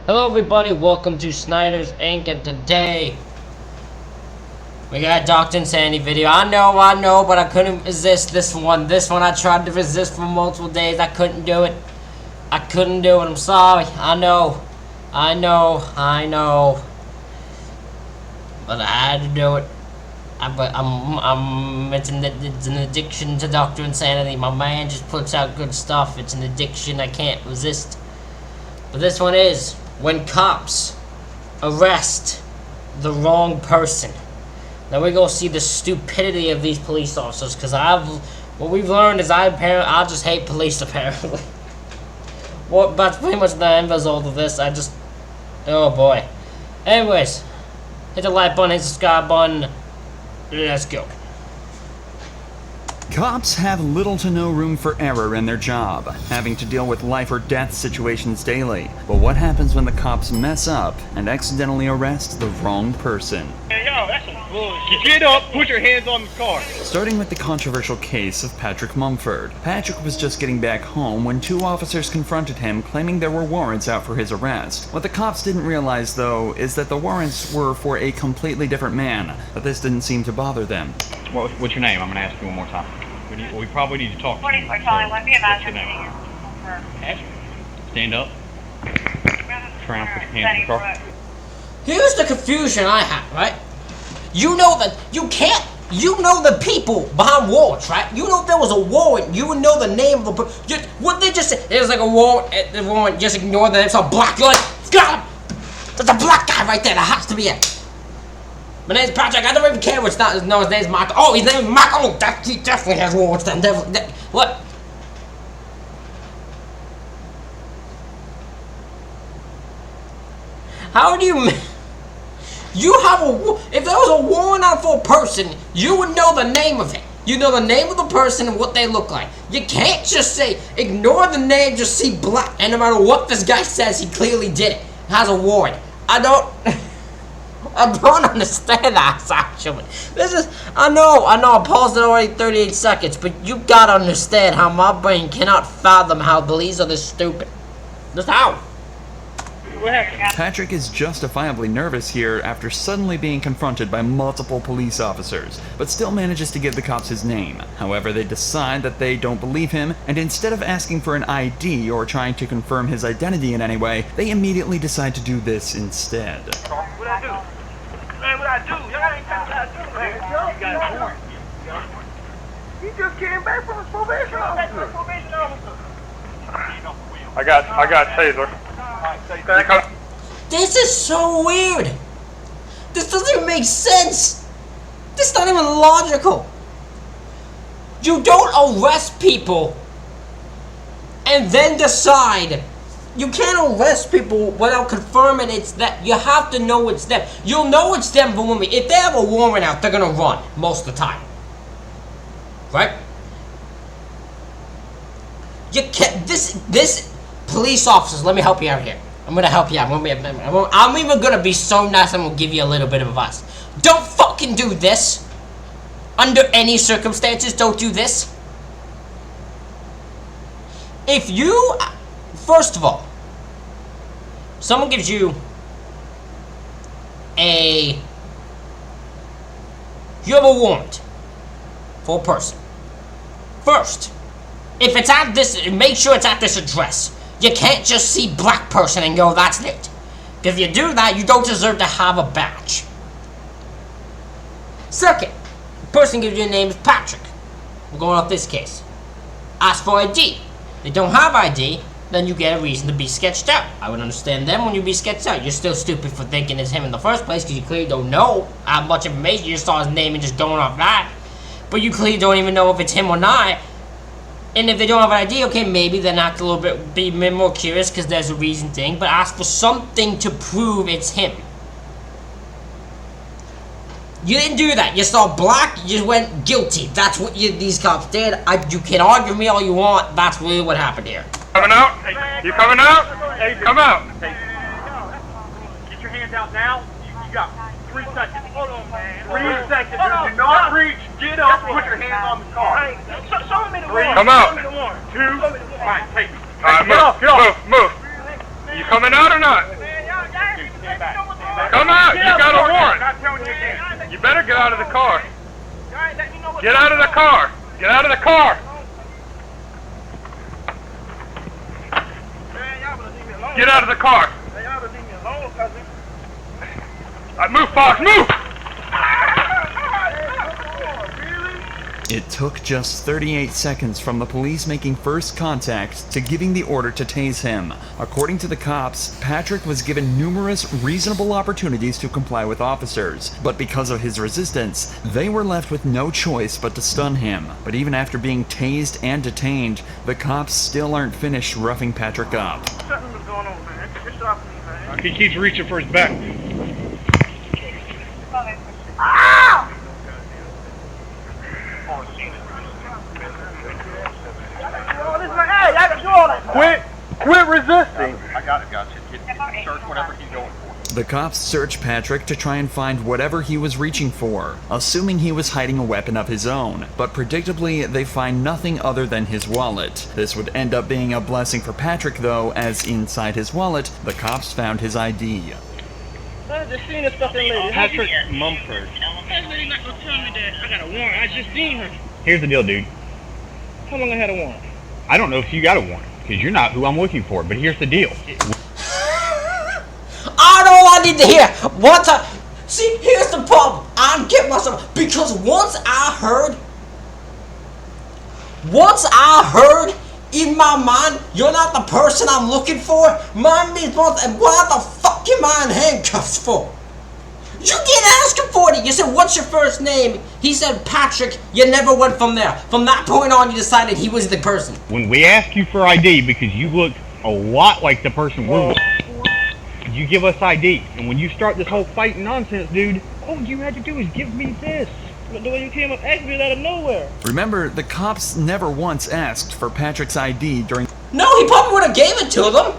Hello everybody, welcome to Snyder's Inc. and today we got a Dr. Insanity video. I know, but I couldn't resist this one. This one I tried to resist for multiple days. I couldn't do it. I'm sorry. I know. But I had to do it. It's an addiction to Dr. Insanity. My man just puts out good stuff. It's an addiction I can't resist. But this one is when cops arrest the wrong person. Now we're gonna see the stupidity of these police officers, because what we've learned is I just hate police apparently. Well, that's pretty much the end result of this. Oh boy. Anyways, hit the like button, hit the subscribe button. Let's go. Cops have little to no room for error in their job, having to deal with life or death situations daily. But what happens when the cops mess up and accidentally arrest the wrong person? Hey, yo, that's some bullshit. Get up, put your hands on the car. Starting with the controversial case of Patrick Mumford. Patrick was just getting back home when two officers confronted him, claiming there were warrants out for his arrest. What the cops didn't realize, though, is that the warrants were for a completely different man, but this didn't seem to bother them. What's your name? I'm going to ask you one more time. We probably need to talk to you. What's your name? Stand up. Try and put your hands in the car. Here's the confusion I have, right? You know that you can't. You know the people behind warrants, right? You know if there was a warrant, you would know the name of the person. What they just said, there's like a warrant, just ignore that it's a black guy. God, that's a black guy right there. That has to be it. My name's Patrick. I don't even care what's not. No, his name's Michael. Oh, his name is Michael. Oh, he definitely has warrants. Then what? How do you? You have a. If there was a warrant out for a person, you would know the name of it. You know the name of the person and what they look like. You can't just say ignore the name, just see black. And no matter what this guy says, he clearly did it. Has a warrant. I don't understand that, actually. I know, I paused it already 38 seconds, but you gotta understand how my brain cannot fathom how police are this stupid. Just how? What happened? Patrick is justifiably nervous here after suddenly being confronted by multiple police officers, but still manages to give the cops his name. However, they decide that they don't believe him, and instead of asking for an ID or trying to confirm his identity in any way, they immediately decide to do this instead. What I do? Man, what I do? Y'all ain't telling what I do, man. You got a warrant. He just came back from his probation officer. I got taser. This is so weird. This doesn't even make sense. This is not even logical. You don't arrest people and then decide. You can't arrest people without confirming it's that. You have to know it's them. You'll know it's them from if they have a warrant out, they're gonna run most of the time. Right? You can't. This police officers. Let me help you out here. I'm gonna help you out. I'm even gonna be so nice. I'm gonna give you a little bit of advice. Don't fucking do this. Under any circumstances, don't do this. If you, first of all, someone gives you you have a warrant for a person. First, if it's at this, make sure it's at this address. You can't just see black person and go, that's it. If you do that, you don't deserve to have a badge. Second, the person gives you a name is Patrick. We're going off this case. Ask for ID. They don't have ID, then you get a reason to be sketched out. I would understand them when you be sketched out. You're still stupid for thinking it's him in the first place because you clearly don't know how much information. You just saw his name and just going off that. But you clearly don't even know if it's him or not. And if they don't have an ID, okay, maybe then act a little bit, be more curious because there's a reason thing. But ask for something to prove it's him. You didn't do that. You saw black, you just went guilty. That's what these cops did. You can argue with me all you want. That's really what happened here. Coming out? You coming out? Hey, come out. Hey, get your hands out now. You got 3 seconds. Hold on, man. 3 seconds. Do not reach. Get up. Put your hands on the car. Show me the warrant. Come out. 2. All right, take me. All right, move. Move. You coming out or not? Come out. You got a warrant. I'm not telling you again. You better get out of the car. Get out of the car. Get out of the car. Get out of the car. Move, Fox, move! It took just 38 seconds from the police making first contact to giving the order to tase him. According to the cops, Patrick was given numerous reasonable opportunities to comply with officers, but because of his resistance, they were left with no choice but to stun him. But even after being tased and detained, the cops still aren't finished roughing Patrick up. He keeps reaching for his back. Quit resisting. I got it, guys. Search whatever he's going for. The cops searched Patrick to try and find whatever he was reaching for, assuming he was hiding a weapon of his own, but predictably they find nothing other than his wallet. This would end up being a blessing for Patrick though, as inside his wallet, the cops found his ID. I just seen this fucking lady. Patrick Mumford. That lady not gonna tell me that I got a warrant. I just seen her. Here's the deal, dude. How long I had a warrant? I don't know if you got a warrant, because you're not who I'm looking for, but here's the deal. I know all I need to hear. See, here's the problem. I'm getting myself, because once I heard in my mind, you're not the person I'm looking for. Mine means once, and why the fuck am I in handcuffs for? You didn't ask him for it. You said, what's your first name? He said, Patrick. You never went from there. From that point on, you decided he was the person. When we ask you for ID, because you look a lot like the person we're with, you give us ID. And when you start this whole fighting nonsense, dude, all you had to do is give me this. But the way you came up asking me out of nowhere. Remember, the cops never once asked for Patrick's ID during... No, he probably would have gave it to them.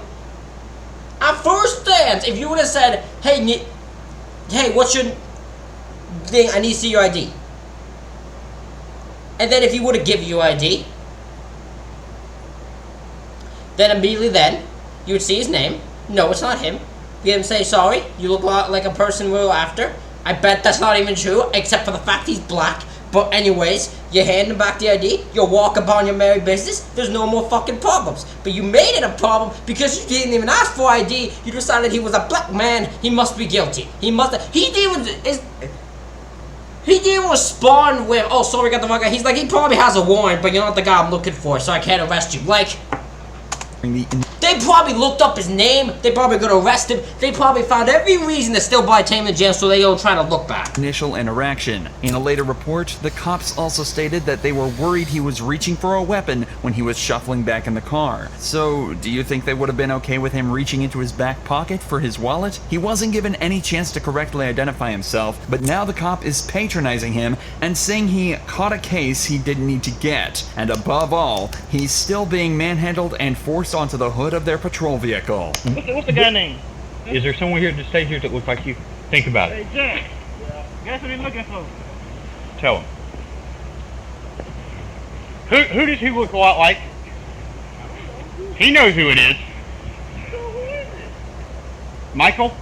At first glance, if you would have said, hey, what's your thing? I need to see your ID. And then if he would have given you ID, then immediately then, you would see his name. No, it's not him. You him say, sorry, you look a lot like a person we're after. I bet that's not even true, except for the fact he's black. But anyways, you hand him back the ID, you walk upon your merry business, there's no more fucking problems. But you made it a problem because you didn't even ask for ID, you decided he was a black man, he must be guilty. He didn't respond with, oh sorry, got the wrong guy. He's like, he probably has a warrant, but you're not the guy I'm looking for, so I can't arrest you. Like, they probably looked up his name, they probably got arrested, they probably found every reason to still buy Tame in jail so they don't try to look back. Initial interaction. In a later report, the cops also stated that they were worried he was reaching for a weapon when he was shuffling back in the car. So, do you think they would have been okay with him reaching into his back pocket for his wallet? He wasn't given any chance to correctly identify himself, but now the cop is patronizing him and saying he caught a case he didn't need to get. And above all, he's still being manhandled and forced onto the hood of their patrol vehicle. What's the guy name? Is there someone here to stay here that looks like you? Think about it. Hey, Jack. Guess what he's looking for? Tell him. Who does he look a lot like? He knows who it is. So who is it? Michael?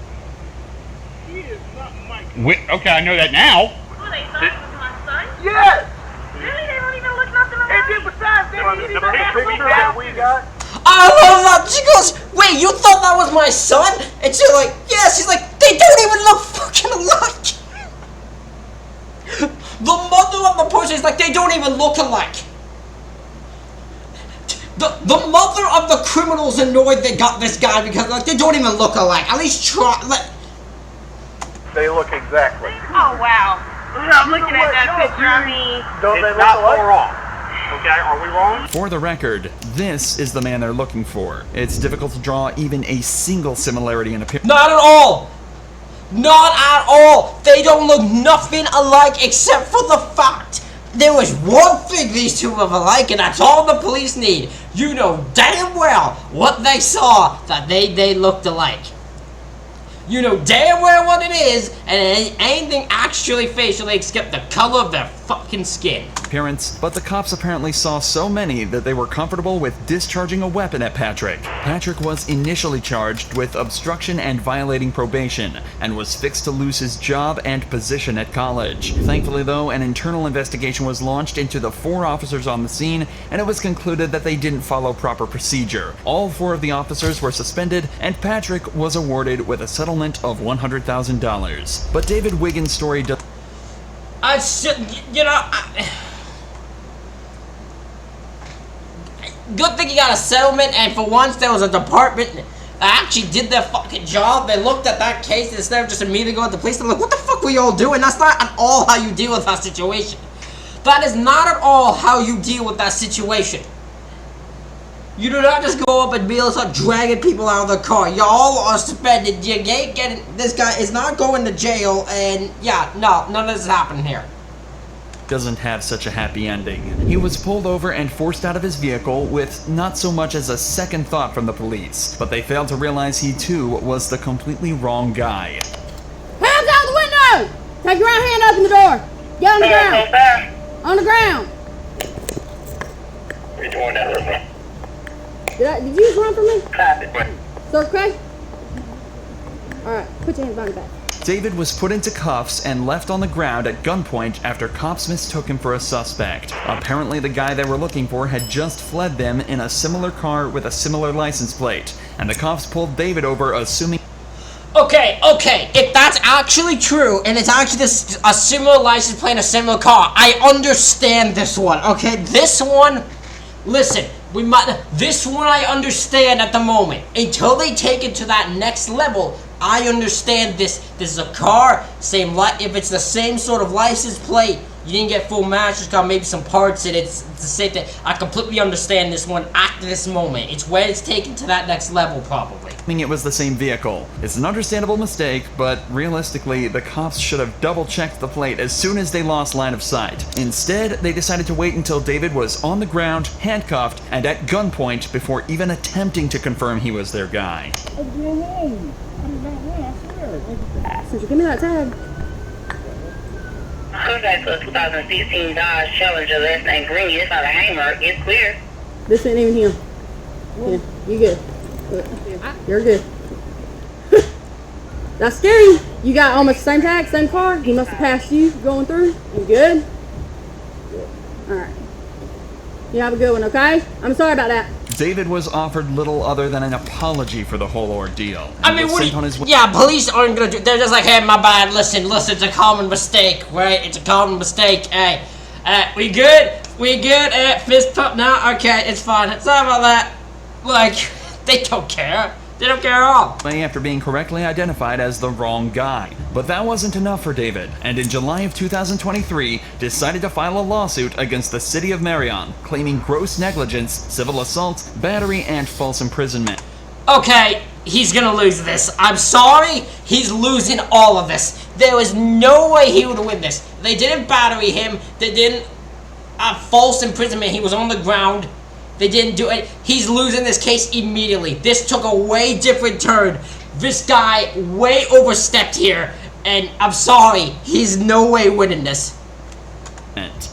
He is not Michael. Okay, I know that now. Oh, they thought it was my son? Yes! Really? They don't even look nothing alike? And then besides, they didn't even have picture that we got. I love that. She goes, wait, you thought that was my son? And she's like, yes. She's like, they don't even look fucking alike. The mother of the person is like, they don't even look alike. The mother of the criminals annoyed they got this guy because like they don't even look alike. At least try. They look exactly. Oh, wow. I'm looking at that picture. I mean, Don't they It's look not alike? far off. Okay, are we wrong? For the record, this is the man they're looking for. It's difficult to draw even a single similarity in appearance. Not at all. Not at all. They don't look nothing alike except for the fact there was one thing these two of alike, and that's all the police need. You know damn well what they saw that they looked alike. You know damn well what it is, and it ain't anything actually facially except the color of their fucking skin. Appearance, but the cops apparently saw so many that they were comfortable with discharging a weapon at Patrick. Patrick was initially charged with obstruction and violating probation, and was fixed to lose his job and position at college. Thankfully though, an internal investigation was launched into the 4 officers on the scene, and it was concluded that they didn't follow proper procedure. All 4 of the officers were suspended, and Patrick was awarded with a settlement of $100,000. But David Wiggins' story does... Good thing you got a settlement, and for once there was a department that actually did their fucking job. They looked at that case instead of just immediately going to the police. They're like, what the fuck were you all doing? That's not at all how you deal with that situation. That is not at all how you deal with that situation. You do not just go up and be able to start dragging people out of the car. Y'all are suspended. You ain't getting... This guy is not going to jail, and yeah, no, none of this is happening here. doesn't have such a happy ending. He was pulled over and forced out of his vehicle with not so much as a second thought from the police, but they failed to realize he too was the completely wrong guy. Hands out the window! Take your right hand, open the door. Get on the ground. On the ground. What are you doing down there, Did you just run from me? bro? So okay? Alright, put your hands behind your back. David was put into cuffs and left on the ground at gunpoint after cops mistook him for a suspect. Apparently the guy they were looking for had just fled them in a similar car with a similar license plate, and the cops pulled David over assuming... Okay, if that's actually true, and it's actually a similar license plate and a similar car, I understand this one, okay? This one, listen, this one I understand at the moment. Until they take it to that next level, I understand this. This is a car, if it's the same sort of license plate, you didn't get full match, just got maybe some parts in it, it's the same thing. I completely understand this one at this moment. It's when it's taken to that next level, probably. It was the same vehicle. It's an understandable mistake, but realistically, the cops should have double-checked the plate as soon as they lost line of sight. Instead, they decided to wait until David was on the ground, handcuffed, and at gunpoint before even attempting to confirm he was their guy. So give me that tag. Hyundai to a 2016 Dodge Challenger, last name Green. It's not a Hammer. It's clear. This ain't even him. Yeah, you good. You're good. That's scary. You got almost the same tag, same car. He must have passed you going through. You good? Alright. You have a good one, okay? I'm sorry about that. David was offered little other than an apology for the whole ordeal. I mean, yeah, police aren't gonna do. They're just like, hey, my bad. Listen, it's a common mistake, right? It's a common mistake. Hey, we good? We good? Fist pump now? Okay, it's fine. Sorry about that. Like, they don't care. They don't care at all. After being correctly identified as the wrong guy. But that wasn't enough for David, and in July of 2023, decided to file a lawsuit against the city of Marion, claiming gross negligence, civil assault, battery, and false imprisonment. Okay, he's gonna lose this. I'm sorry, he's losing all of this. There was no way he would win this. They didn't battery him. They didn't false imprisonment. He was on the ground. They didn't do it. He's losing this case immediately. This took a way different turn. This guy way overstepped here, and I'm sorry, he's no way winning this.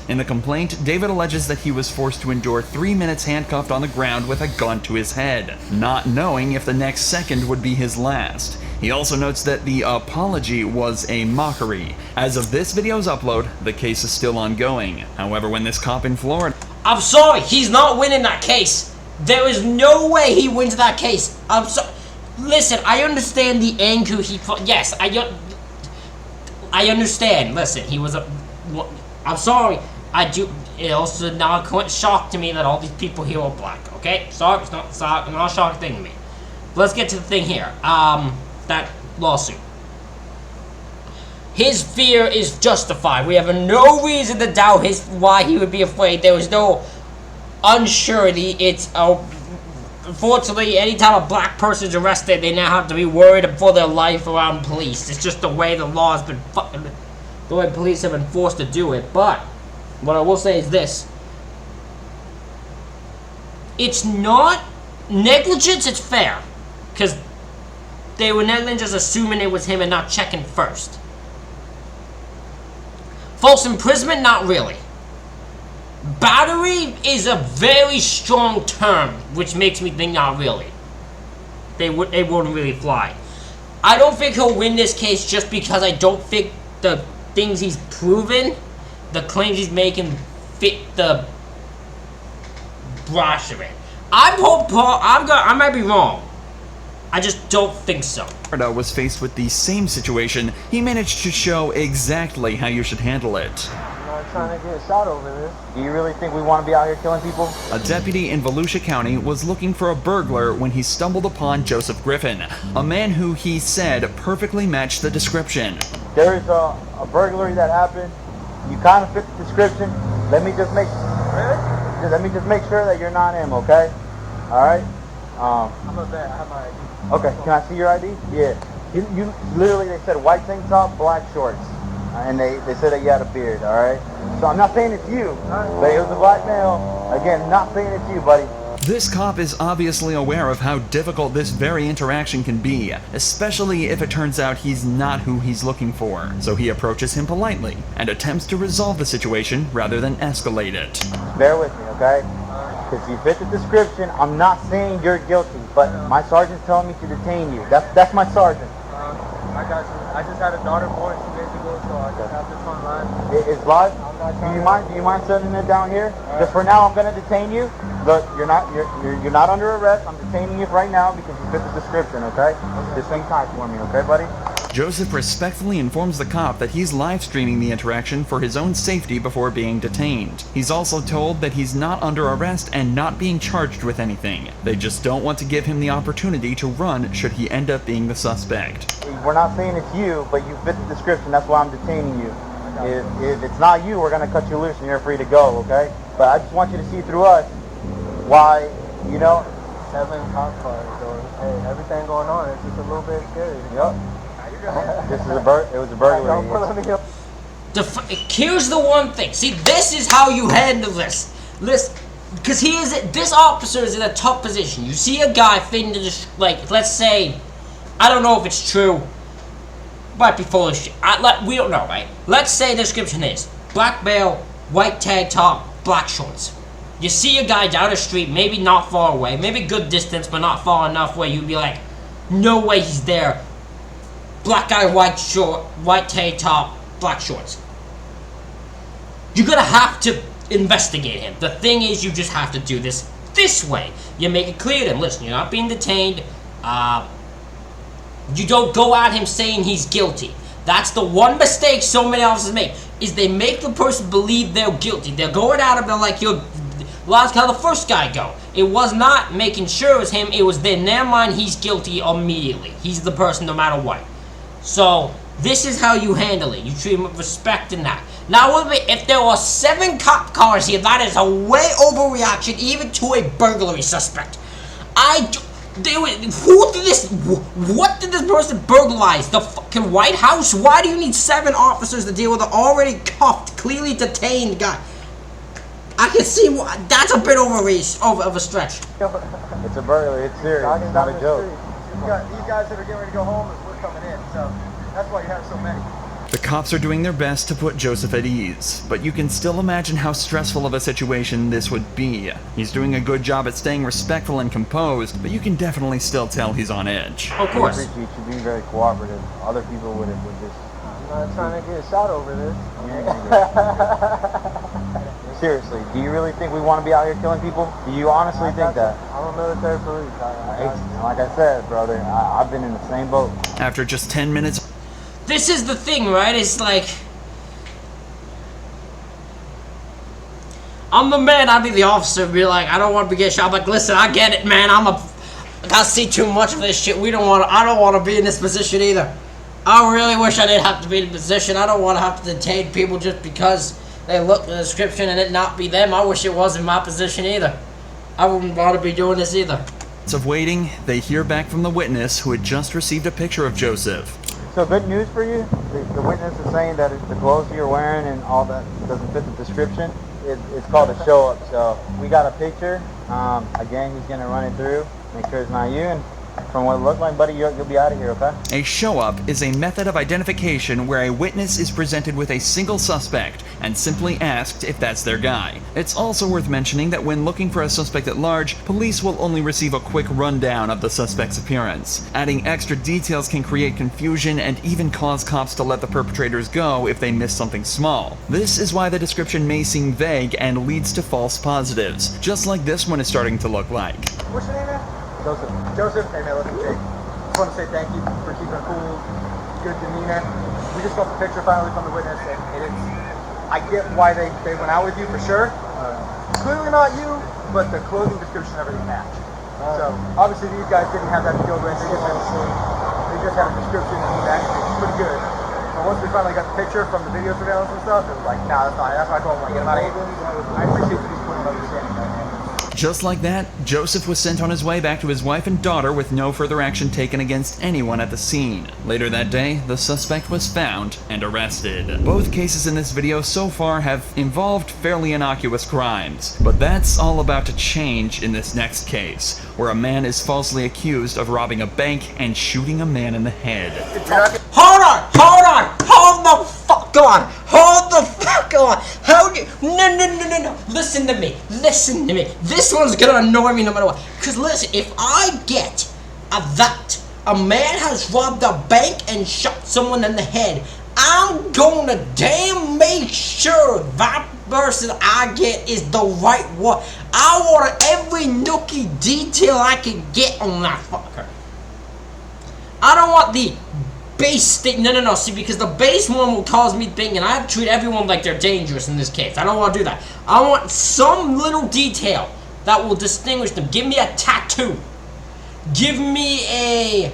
In the complaint, David alleges that he was forced to endure 3 minutes handcuffed on the ground with a gun to his head, not knowing if the next second would be his last. He also notes that the apology was a mockery. As of this video's upload, the case is still ongoing. However, when this cop in Florida... I'm sorry, he's not winning that case. There is no way he wins that case. I'm sorry. Listen, I understand the anger he... Yes, I understand. Listen, he was a... I'm sorry. I do... It also now quite shocked to me that all these people here are black, okay? Sorry, it's not a shocking thing to me. But let's get to the thing here. That lawsuit. His fear is justified. We have no reason to doubt why he would be afraid. There was no unsurety. It's unfortunately, anytime a black person is arrested, they now have to be worried for their life around police. It's just the way the law has been the way police have been forced to do it. But what I will say is this: it's not negligence. It's fair, because they were negligent just assuming it was him and not checking first. False imprisonment? Not really. Battery is a very strong term, which makes me think not really. They wouldn't really fly. I don't think he'll win this case just because I don't think the things he's proven, the claims he's making, fit the brush of it. I might be wrong. I just don't think so. Florida was faced with the same situation. He managed to show exactly how you should handle it. I'm not trying to get shot over this. Do you really think we want to be out here killing people? A deputy in Volusia County was looking for a burglar when he stumbled upon Joseph Griffin, a man who he said perfectly matched the description. There is a burglary that happened. You kind of fit the description. Let me just make sure that you're not him, okay? All right. I'm a vet. I have my ID. Okay. Can I see your ID? Yeah. You literally, they said white tank top, black shorts, and they said that you had a beard. All right. So I'm not saying it's you, but it was a black male. Again, not saying it's you, buddy. This cop is obviously aware of how difficult this very interaction can be, especially if it turns out he's not who he's looking for. So he approaches him politely and attempts to resolve the situation rather than escalate it. Bear with me, okay? Because you fit the description. I'm not saying you're guilty, but my sergeant's telling me to detain you. That's my sergeant. I got you. I just had a daughter born 2 days ago, so I just have this on live. It's live? Do you mind setting it down here? Just for now, I'm gonna detain you. Look, you're not under arrest. I'm detaining you right now because you fit the description, okay? Just hang tight for me, okay, buddy? Joseph respectfully informs the cop that he's live streaming the interaction for his own safety before being detained. He's also told that he's not under arrest and not being charged with anything. They just don't want to give him the opportunity to run should he end up being the suspect. We're not saying it's you, but you fit the description. That's why I'm detaining you. If it's not you, we're gonna cut you loose and you're free to go, okay? But I just want you to see through us why, 7 cop cars, so hey, everything going on, it's just a little bit scary. Yep. It was a burglary. Here's the one thing. See, this is how you handle this. Listen, because this officer is in a tough position. You see a guy fitting to just, like, let's say, I don't know if it's true. Might be full of shit. We don't know, right? Let's say the description is black male, white tag top, black shorts. You see a guy down the street, maybe not far away, maybe good distance, but not far enough where you'd be like, no way he's there. Black guy, white tag top, black shorts. You're gonna have to investigate him. The thing is, you just have to do this way. You make it clear to him, listen, you're not being detained. You don't go at him saying he's guilty. That's the one mistake so many officers make, is they make the person believe they're guilty. They're going at him, they're like, like how the first guy go. It was not making sure it was him, it was in their mind he's guilty immediately. He's the person no matter what. So, this is how you handle it. You treat him with respect and that. Now, if there were 7 cop cars here, that is a way overreaction even to a burglary suspect. What did this person burglarize? The fucking White House? Why do you need 7 officers to deal with an already cuffed, clearly detained guy? I can see that's a bit of a stretch. It's a burglary. It's serious. It's not a joke. These guys that are getting ready to go home, we're coming in, so that's why you have so many. The cops are doing their best to put Joseph at ease, but you can still imagine how stressful of a situation this would be. He's doing a good job at staying respectful and composed, but you can definitely still tell he's on edge. Of course. I appreciate you being very cooperative. Other people would just... I'm not trying to get shot over this. Seriously, do you really think we want to be out here killing people? Do you honestly think that? I'm a military police. Like I said, brother, I've been in the same boat. After just 10 minutes... This is the thing, right? It's like... I'm the man, I'd be the officer, be like, I don't want to get shot. I'm like, listen, I get it, man. I gotta see too much of this shit. I don't want to be in this position either. I really wish I didn't have to be in the position. I don't want to have to detain people just because they look at the description and it not be them. I wish it wasn't my position either. I wouldn't want to be doing this either. Of waiting, they hear back from the witness who had just received a picture of Joseph. So good news for you. The witness is saying that the clothes you're wearing and all that doesn't fit the description. It's called a show up. So we got a picture. Again, he's gonna run it through, make sure it's not you, and From what it looked like, buddy, you'll be out of here, okay? A show-up is a method of identification where a witness is presented with a single suspect and simply asked if that's their guy. It's also worth mentioning that when looking for a suspect at large, police will only receive a quick rundown of the suspect's appearance. Adding extra details can create confusion and even cause cops to let the perpetrators go if they miss something small. This is why the description may seem vague and leads to false positives, just like this one is starting to look like. What's your name, man? Joseph. Joseph, hey man, listen, Jake. Just want to say thank you for keeping a cool, good demeanor. We just got the picture finally from the witness, and it's, I get why they went out with you for sure. Clearly not you, but the clothing description and everything matched. So obviously these guys didn't have that skill range. They just had a description and he matched it. It's pretty good. But once we finally got the picture from the video surveillance and stuff, it was like, nah, that's not it. That's why I told him, like, get him out of here. I appreciate you putting an understanding right now. Just like that, Joseph was sent on his way back to his wife and daughter with no further action taken against anyone at the scene. Later that day, the suspect was found and arrested. Both cases in this video so far have involved fairly innocuous crimes, but that's all about to change in this next case, where a man is falsely accused of robbing a bank and shooting a man in the head. Hold the fuck on! Hold the fuck on! How do you... No. Listen to me. This one's gonna annoy me no matter what. Cause listen, if I get a man has robbed a bank and shot someone in the head, I'm gonna damn make sure that person I get is the right one. I want every nookie detail I can get on that fucker. I don't want the base thing. No. See, because the base one will cause me thinking I have to treat everyone like they're dangerous in this case. I don't want to do that. I want some little detail that will distinguish them. Give me a tattoo. Give me a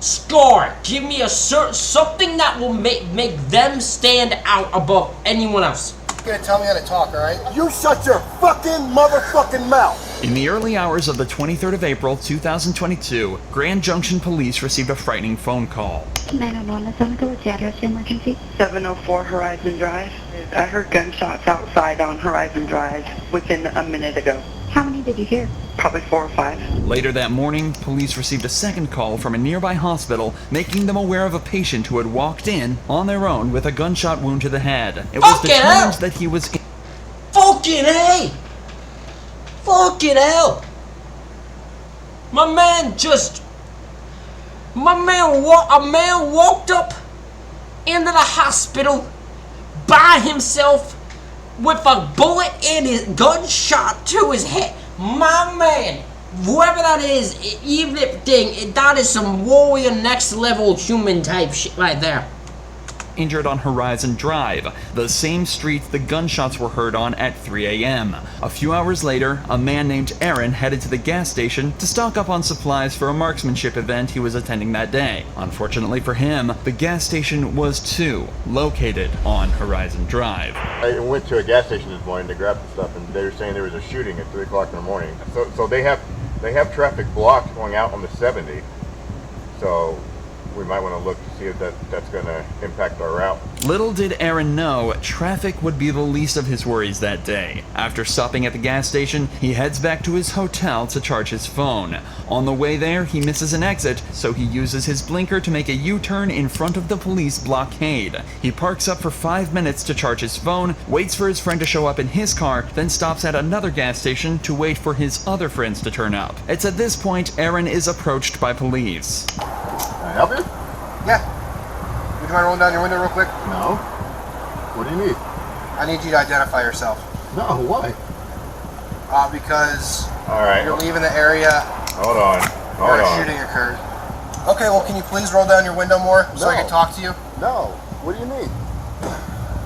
scar. Give me a something that will make them stand out above anyone else. You're gonna tell me how to talk, alright? You shut your fucking motherfucking mouth! In the early hours of the 23rd of April, 2022, Grand Junction Police received a frightening phone call. 911, what's the address of the emergency? 704 Horizon Drive. I heard gunshots outside on Horizon Drive within a minute ago. How many did you hear? Probably 4 or 5. Later that morning, police received a second call from a nearby hospital, making them aware of a patient who had walked in on their own with a gunshot wound to the head. It was determined that he was... Fucking hell! A man walked up into the hospital by himself with a bullet in his gunshot to his head. My man, whoever that is, even if that is some warrior next level human type shit right there. Injured on Horizon Drive, the same street the gunshots were heard on at 3 a.m. A few hours later, a man named Aaron headed to the gas station to stock up on supplies for a marksmanship event he was attending that day. Unfortunately for him, the gas station was too located on Horizon Drive. I went to a gas station this morning to grab some stuff, and they were saying there was a shooting at 3 o'clock in the morning. So they have traffic blocked going out on the 70. So we might want to look to see if that's going to impact our route. Little did Aaron know, traffic would be the least of his worries that day. After stopping at the gas station, he heads back to his hotel to charge his phone. On the way there, he misses an exit, so he uses his blinker to make a U-turn in front of the police blockade. He parks up for 5 minutes to charge his phone, waits for his friend to show up in his car, then stops at another gas station to wait for his other friends to turn up. It's at this point Aaron is approached by police. Can I help you? Yeah. Would you mind rolling down your window real quick? No. What do you need? I need you to identify yourself. No, why? Because Alright. You're leaving the area. Hold on. Where a shooting occurred. Okay, well, can you please roll down your window more so I can talk to you? No. What do you need?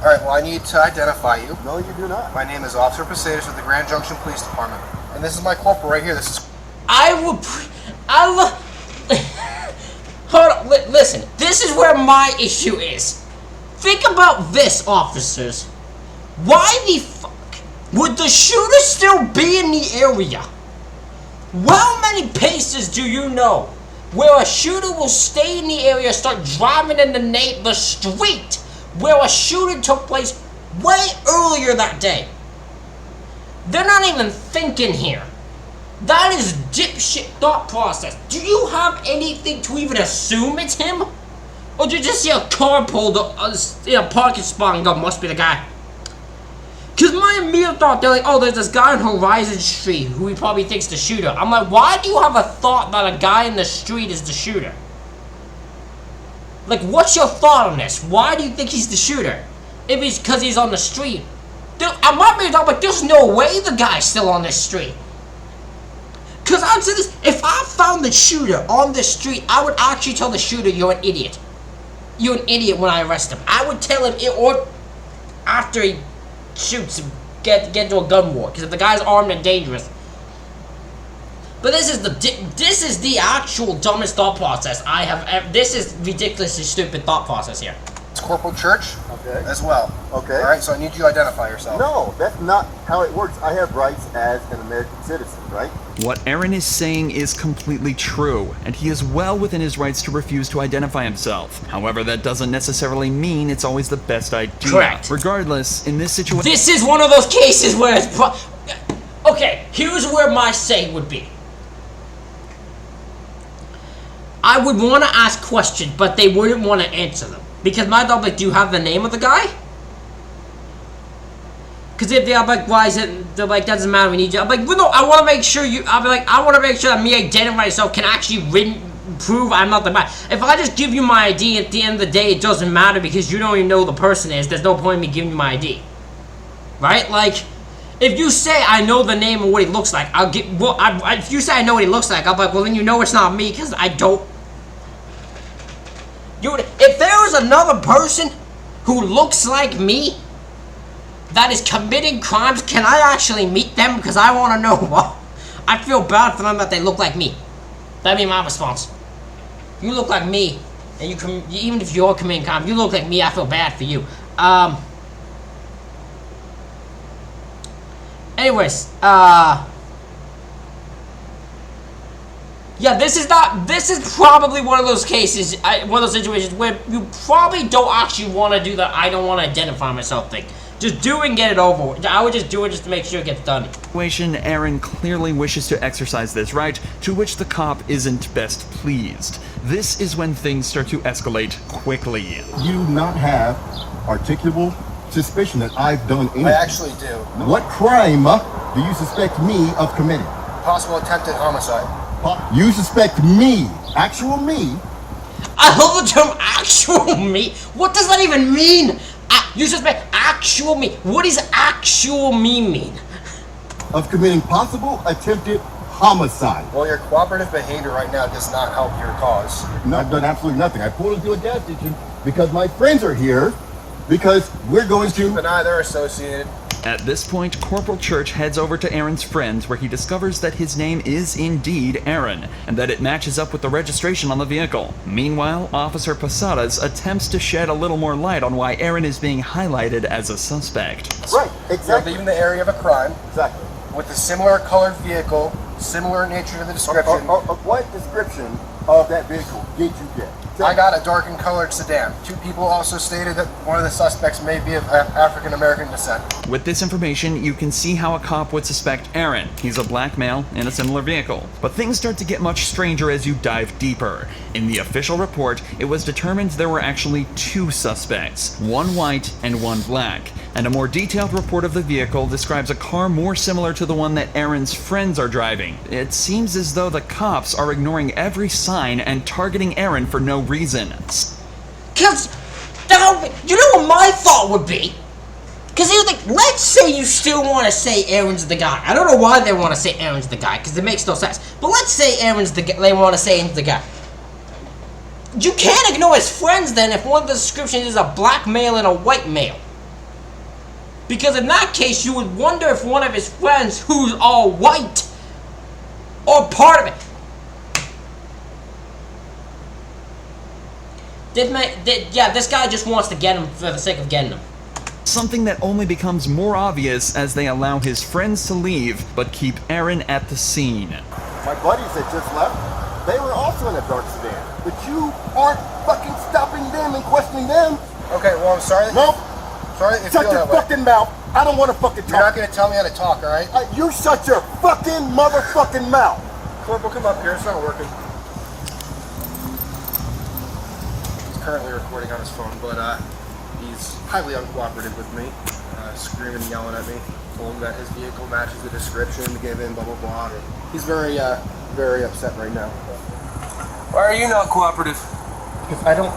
Alright, well, I need to identify you. No, you do not. My name is Officer Posadas with the Grand Junction Police Department. And this is my corporal right here. This is... Hold on, listen, this is where my issue is. Think about this, officers. Why the fuck would the shooter still be in the area? How many paces do you know where a shooter will stay in the area, start driving in the street where a shooting took place way earlier that day? They're not even thinking here. That is dipshit thought process. Do you have anything to even assume it's him? Or did you just see a car pulled in a parking spot and go, must be the guy? Because my immediate thought, they're like, oh, there's this guy on Horizon Street who he probably thinks the shooter. I'm like, why do you have a thought that a guy in the street is the shooter? Like, what's your thought on this? Why do you think he's the shooter? If it's because he's on the street. I might be talking, but there's no way the guy's still on this street. Because I'd say this, if I found the shooter on the street, I would actually tell the shooter, you're an idiot. You're an idiot when I arrest him. I would tell him, or after he shoots him, get into a gun war. Because if the guy's armed and dangerous. But this is the actual dumbest thought process I have. This is ridiculously stupid thought process here. It's Corporal Church. Okay. As well. Okay. All right. So I need you to identify yourself. No, that's not how it works. I have rights as an American citizen, right? What Aaron is saying is completely true, and he is well within his rights to refuse to identify himself. However, that doesn't necessarily mean it's always the best idea. Correct. Regardless, in this situation... This is one of those cases where it's okay, here's where my say would be. I would want to ask questions, but they wouldn't want to answer them. Because my dog, like, do you have the name of the guy? Because if they're like, why is it, they're like, doesn't matter, we need you. I'm like, well, no, I want to make sure you, I'll be like, I want to make sure that me identifying myself can actually prove I'm not the guy. If I just give you my ID at the end of the day, it doesn't matter because you don't even know who the person is. There's no point in me giving you my ID. Right? Like, if you say I know the name and what he looks like, I'll get, well, if you say I know what he looks like, I'll be like, well, then you know it's not me because I don't. If there was another person who looks like me that is committing crimes, can I actually meet them? Because I want to know what. I feel bad for them that they look like me. That'd be my response. You look like me, and even if you're committing crime, you look like me, I feel bad for you. Anyways, yeah, this is probably one of those cases, one of those situations where you probably don't actually want to do the I don't want to identify myself thing. Just do it and get it over with. I would just do it just to make sure it gets done. Aaron clearly wishes to exercise this right, to which the cop isn't best pleased. This is when things start to escalate quickly. You do not have articulable suspicion that I've done anything. I actually do. What crime do you suspect me of committing? Possible attempted homicide. You suspect me, actual me? I love the term actual me. What does that even mean? You suspect actual me. What does actual me mean? Of committing possible attempted homicide. Well, your cooperative behavior right now does not help your cause. No, I've done absolutely nothing. I pulled into a gas station because my friends are here, because we're going to... Keep an eye, they're associated. At this point, Corporal Church heads over to Aaron's friends where he discovers that his name is indeed Aaron, and that it matches up with the registration on the vehicle. Meanwhile, Officer Posadas attempts to shed a little more light on why Aaron is being highlighted as a suspect. Right, exactly. You're leaving the area of a crime. Exactly. With a similar colored vehicle, similar in nature to the description. What description of that vehicle did you get? I got a darkened colored sedan. 2 people also stated that one of the suspects may be of African American descent. With this information, you can see how a cop would suspect Aaron. He's a black male in a similar vehicle. But things start to get much stranger as you dive deeper. In the official report, it was determined there were actually 2 suspects, 1 white and 1 black. And a more detailed report of the vehicle describes a car more similar to the one that Aaron's friends are driving. It seems as though the cops are ignoring every sign and targeting Aaron for no reason. Cause, you know what my thought would be? Cause he was like, let's say you still want to say Aaron's the guy. I don't know why they want to say Aaron's the guy, cause it makes no sense. But let's say Aaron's the guy, they want to say Aaron's the guy. You can't ignore his friends then if one of the descriptions is a black male and a white male. Because in that case, you would wonder if one of his friends, who's all white, or part of it. Yeah, this guy just wants to get him for the sake of getting him. Something that only becomes more obvious as they allow his friends to leave, but keep Aaron at the scene. My buddies that just left, they were also in a dark sedan. But you aren't fucking stopping them and questioning them. Okay, well, I'm sorry. Nope. Sorry that you Shut feel your that way. fucking mouth I don't want to fucking talk. You're not gonna tell me how to talk, all right? You shut your fucking motherfucking mouth. Corporal, come up here. It's not working. He's currently recording on his phone, but he's highly uncooperative with me, screaming and yelling at me. Told him that his vehicle matches the description given, blah blah blah. He's very upset right now. Why are you not cooperative? Because I don't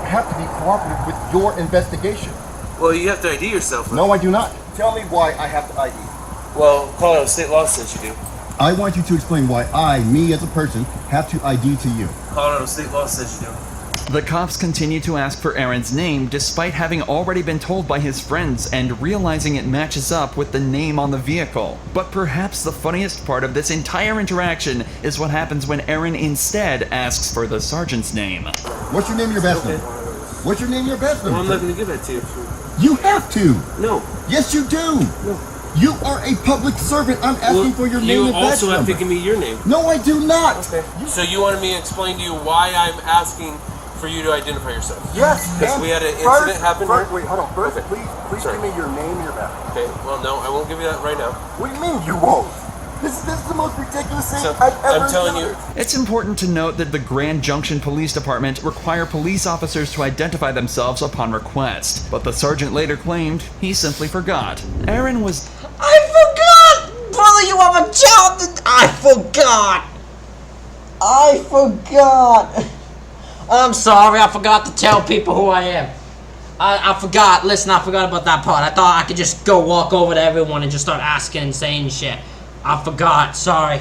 have to be cooperative with your investigation. Well, you have to ID yourself. No, I do not. Tell me why I have to ID. Well, Colorado state law says you do. I want you to explain why me as a person, have to ID to you. Colorado state law says you do. The cops continue to ask for Aaron's name despite having already been told by his friends and realizing it matches up with the name on the vehicle. But perhaps the funniest part of this entire interaction is what happens when Aaron instead asks for the sergeant's name. What's your name, your best name? What's your name, your best name? Well, I'm not going to give that to you. You have to. No. Yes, you do. No. You are a public servant. I'm asking for your name and badge You also have number. to give me your name. No, I do not. Okay. So you wanted me to explain to you why I'm asking for you to identify yourself? Yes. Because we had an incident happen here? Wait, hold on. First, please give me your name and your badge. Okay, well, no, I won't give you that right now. What do you mean you won't? This is the most ridiculous thing So, I've ever I'm telling done. you. It's important to note that the Grand Junction Police Department require police officers to identify themselves upon request, but the sergeant later claimed he simply forgot. Aaron was... I forgot! Brother, you have a child! I forgot! I'm sorry, I forgot to tell people who I am. I forgot. Listen, I forgot about that part. I thought I could just go walk over to everyone and just start asking and saying shit. I forgot. Sorry.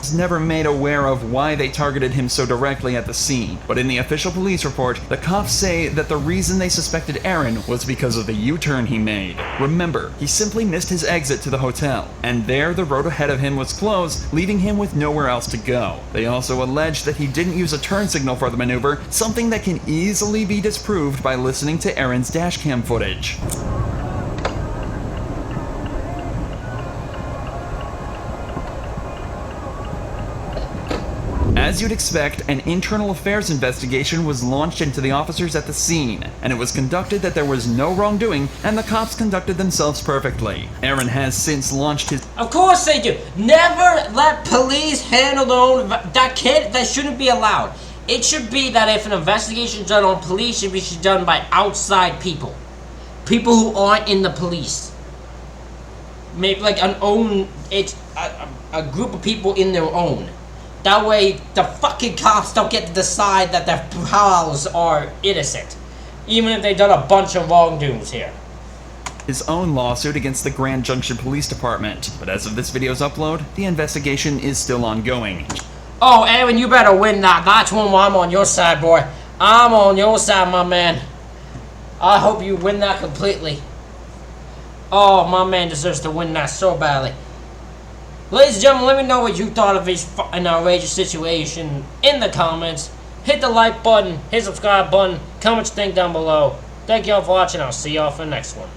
was never made aware of why they targeted him so directly at the scene, but in the official police report, the cops say that the reason they suspected Aaron was because of the U-turn he made. Remember, he simply missed his exit to the hotel, and there the road ahead of him was closed, leaving him with nowhere else to go. They also allege that he didn't use a turn signal for the maneuver, something that can easily be disproved by listening to Aaron's dashcam footage. As you'd expect, an internal affairs investigation was launched into the officers at the scene, and it was conducted that there was no wrongdoing, and the cops conducted themselves perfectly. Aaron has since launched his... Of course they do! Never let police handle their own... That shouldn't be allowed. It should be that if an investigation is done on police, it should be done by outside people. People who aren't in the police. Maybe like a group of people in their own. That way, the fucking cops don't get to decide that their pals are innocent. Even if they've done a bunch of wrongdoings here. His own lawsuit against the Grand Junction Police Department. But as of this video's upload, the investigation is still ongoing. Oh, Aaron, you better win that. That's when I'm on your side, boy. I'm on your side, my man. I hope you win that completely. Oh, my man deserves to win that so badly. Ladies and gentlemen, let me know what you thought of this fucking outrageous situation in the comments. Hit the like button, hit the subscribe button, comment your thing down below. Thank y'all for watching. I'll see y'all for the next one.